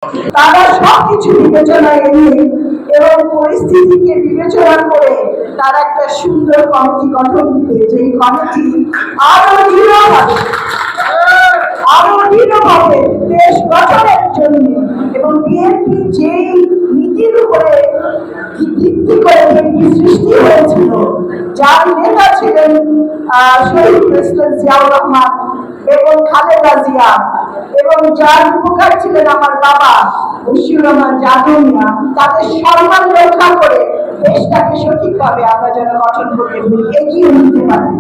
তারা সবকিছু বিবেচনায় এনে এবং পরিস্থিতিকে বিবেচনা করে তারা একটা সুন্দর কমিটি গঠন দিবে, যে কমিটি আরো দৃঢ়ভাবে দেশ গঠনের জন্য এবং বিএনপি যেই নীতির উপরে ভিত্তি করে বিএনপি সৃষ্টি হয়েছিল, যার নেতা ছিলেন শহীদ প্রেসিডেন্ট জিয়াউর রহমান এবং খালেদা জিয়া, এবং যার উপকার ছিলেন আমার বাবা বশির রহমান জাদুমিয়া, তাদের সম্মান রক্ষা করে দেশটাকে সঠিকভাবে আমরা যেন গঠন করে এগিয়ে নিতে পারি,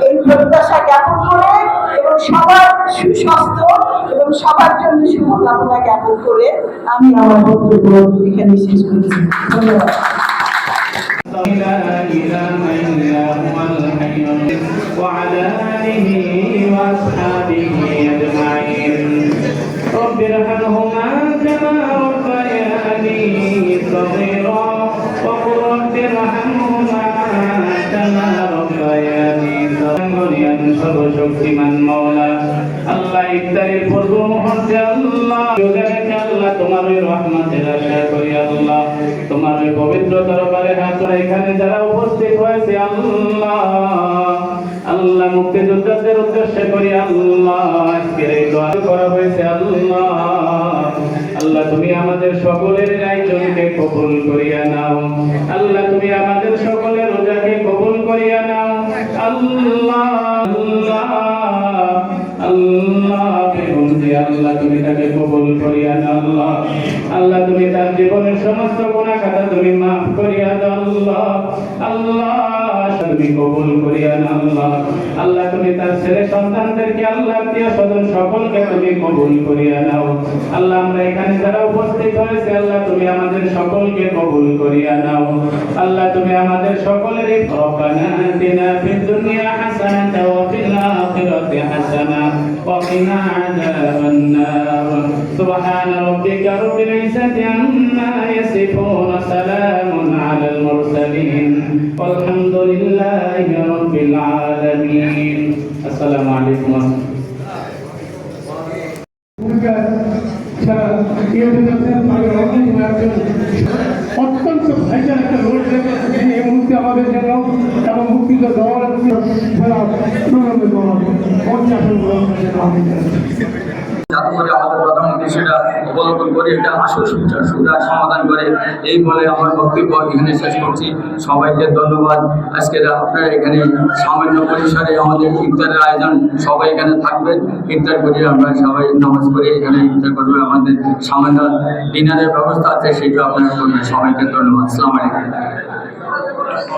এই প্রত্যাশা জ্ঞাপন করে এবং সবার সুস্বাস্থ্য এবং সবার জন্য শুভকামনা জ্ঞাপন করে আমি আমার বক্তব্য এখানে শেষ করছি। ধন্যবাদ। وعلى آله وأصحابه أجمعين رب ارحمهما كما ربياني صغيرا وقل رب ارحمهما كما ربياني صغيرا সর্বশক্তিমান মাওলা আল্লাহ ইফতারের পূর্ব মুহূর্তে আল্লাহ তোমার ওই রহমতের আশা করি আল্লাহ, তোমার ওই পবিত্র দরবারে হাত এখানে যারা উপস্থিত হয়েছে আল্লাহ আল্লাহ মুক্তিযোদ্ধাদের উদ্দেশ্যে করি আল্লাহ আজকের এই দোয়া করা হয়েছে আল্লাহ আল্লাহ তুমি আমাদের সকলের আয়োজনকে কবুল করিয়া নাও আল্লাহ, তুমি আমাদের সকলের রোজাকে কবুল করিয়া নাও আল্লাহ আল্লাহ আল্লাহ আল্লাহ তুমি তাকে কবুল করিয়া নাও আল্লাহ আল্লাহ তুমি তার জীবনের সমস্ত গুনাহ খাতা তুমি মাফ করিয়া দাও আল্লাহ আল্লাহ তুমি কবুল করিয়া নাও আল্লাহ আল্লাহ তুমি তার ছেলে সন্তানদেরকে আল্লাহ আত্মীয় স্বজন সকলকে তুমি কবুল করিয়া নাও আল্লাহ আমরা এখানে যারা উপস্থিত হয়েছে আল্লাহ তুমি আমাদের সকলকে কবুল করিয়া নাও আল্লাহ তুমি আমাদের সকলের রব্বানা আতিনা ফিদ দুনিয়া হাসানাতাও ওয়া ফিল আখিরাতি হাসানাতাও ওয়া কিনা আযাবান নার সুবহানা রাব্বিকা রাব্বিল ইজ্জাতি আম্মা ইয়াসিফুন সালামুন আলাল মুরসালিন walhamdulillahi rabbil alamin assalamu alaikum অত্যন্ত ভাইজান একটা রোড এই মুহূর্তে আমাদের জন্য এবং মুক্তিযুদ্ধ দেওয়ার যাতে করে আমাদের প্রধানমন্ত্রী সেটা অবলোকন করে এটা আসল সুবিধার সমাধান করে, এই বলে আমার বক্তব্য এখানে শেষ করছি। সবাইকে ধন্যবাদ। আজকে আপনারা এখানে সামান্য পরিসরে আমাদের ইফতারের আয়োজন, সবাই এখানে থাকবেন, ইফতার করে আমরা সবাই নামাজ পড়ে এখানে ইফতার করবে। আমাদের সামান্য ডিনারের ব্যবস্থা আছে, সেটা আপনারা করবেন। সবাইকে ধন্যবাদ। আসসালামু আলাইকুম।